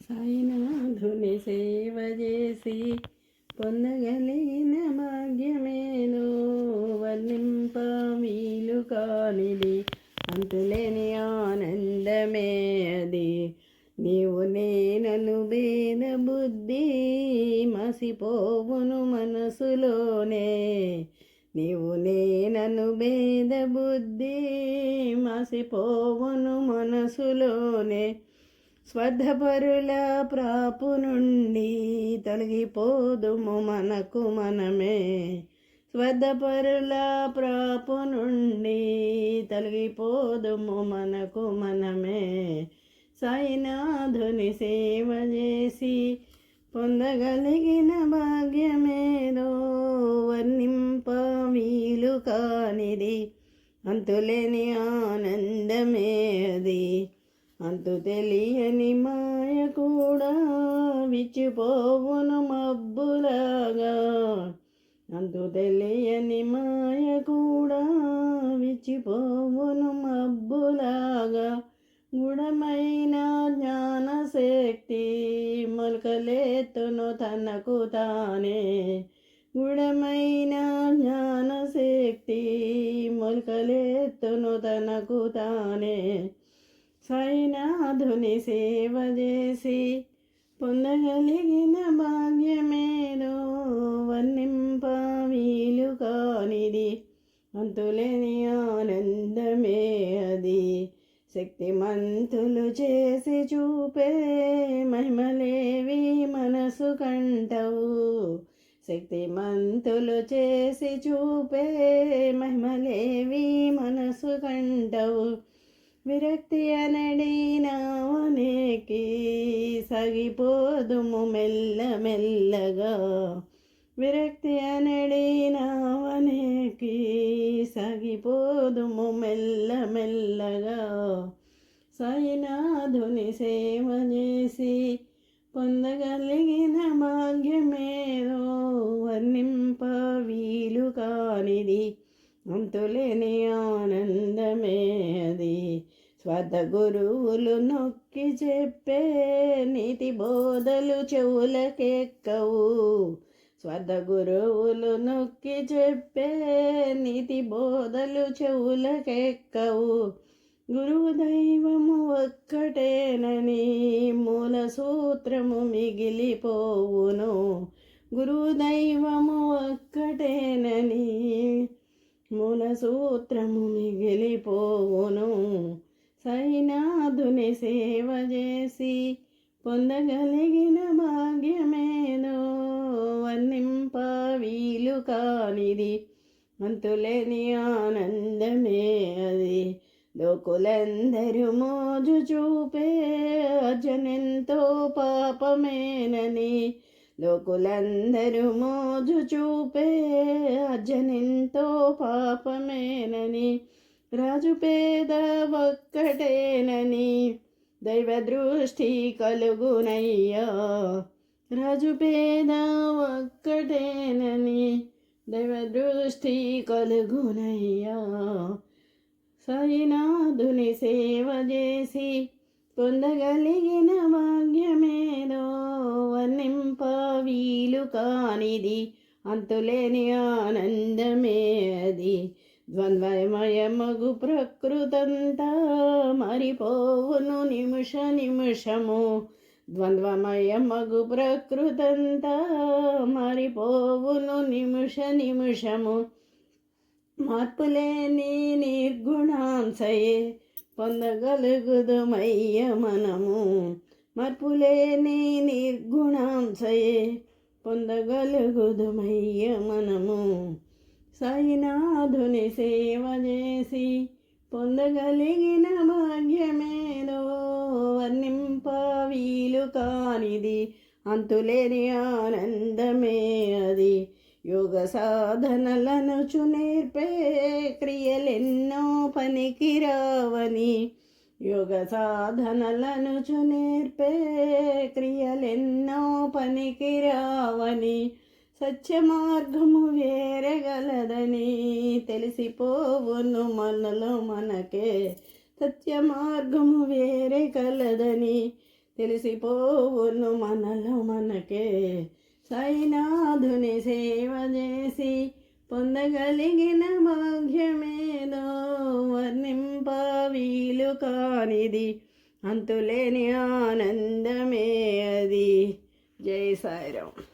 సాయినాథుని సేవ చేసి పొందగలిగిన భాగ్యమేదో వర్ణింప వీలు కానిది, అంతులేని ఆనందమే అది. నీవు నేనను భేద బుద్ధి మసిపోవును మనసులోనే, నీవు నేనను భేద బుద్ధి మసిపోవును మనసులోనే. స్వార్థపరుల ప్రాపు నుండి తొలగిపోదుము మనకు మనమే, స్వార్థపరుల ప్రాపు నుండి తొలగిపోదుము మనకు మనమే. సాయినాథుని సేవ చేసి పొందగలిగిన భాగ్యమేదో వర్ణింప వీలు కానిది, అంతులేని ఆనందమే అది. అంతు తెలియని మాయ కూడా విచ్చిపోవును మబ్బులాగా, అంతు తెలియని మాయ కూడా విచ్చిపోవును మబ్బులాగా. గుఢమైన జ్ఞానశక్తి మొలకలెత్తును తనకు తానే, గుఢమైన జ్ఞానశక్తి మొలకలెత్తును తనకు తానే. సాయినాథుని సేవ చేసి పొందగలిగిన భాగ్యమేదో వర్ణింప వీలు కానిది, అంతులేని ఆనందమే అది. శక్తిమంతులు చేసి చూపే మహిమలేవి మనసు కంటవు, శక్తిమంతులు చేసి చూపే మహిమలేవి మనసు కంటవు. విరక్తి అనడి నావనేకి సాగిపోదుము మెల్ల మెల్లగా, విరక్తి అనడి నావనేకి సాగిపోదుము మెల్ల మెల్లగా. సాయినాథుని సేవ చేసి పొందగలిగిన భాగ్యమేదో వర్ణింప వీలు కానిది, అంతులేని ఆనందమే అది. స్వార్థ గురువులు నొక్కి చెప్పే నీతి బోధలు చెవులకెక్కవు, స్వార్థ గురువులు నొక్కి చెప్పే నీతి బోధలు చెవులకెక్కవు. గురువు దైవము ఒక్కటేనని మూల సూత్రము మిగిలిపోవును, గురువు దైవము ఒక్కటేనని మూల సూత్రము మిగిలిపోవును. సాయినాథుని సేవ చేసి పొందగలిగిన భాగ్యమేదో వర్ణింప వీలు కానిది, అంతులేని ఆనందమే అది. లోకులందరూ మోజు చూపే అర్జనెంతో పాపమేనని, లోకులందరూ మోజు చూపే అర్జనెంతో పాపమేనని. రాజు పేద ఒక్కటేనని దైవ దృష్టి కలుగునయ్యా, రాజు పేద ఒక్కటేనని దైవ దృష్టి కలుగునయ్యా. సాయినాథుని సేవ చేసి పొందగలిగిన భాగ్యమేదో వర్ణింప వీలు కానిది, అంతులేని ఆనందమే అది. ద్వంద్వమయమగు ప్రకృతంతా మారిపోవును నిమిష నిమిషము, ద్వంద్వమయమగు ప్రకృతంతా మారిపోవును నిమిష నిమిషము. మార్పులేని నిర్గుణాంశయే పొందగలుగుదుమయ్య మనము, మార్పులేని నిర్గుణాంశయే పొందగలుగుదుమయ్య మనము. సాయినాథుని సేవ చేసి పొందగలిగిన భాగ్యమేదో వర్ణింప వీలు కానిది, అంతులేని ఆనందమే అది. యోగ సాధనలను నేర్పే క్రియలెన్నో పనికిరావని, యోగ సాధనలను నేర్పే క్రియలెన్నో పనికిరావని. సత్య మార్గము వేరే గలదని తెలిసిపోవును మనలో మనకే, సత్య మార్గము వేరే కలదని తెలిసిపోవును మనలో మనకే. సాయినాథుని సేవ చేసి పొందగలిగిన భాగ్యమేదో వర్ణింప వీలు కానిది, అంతులేని ఆనందమే అది. జై సాయిరామ్.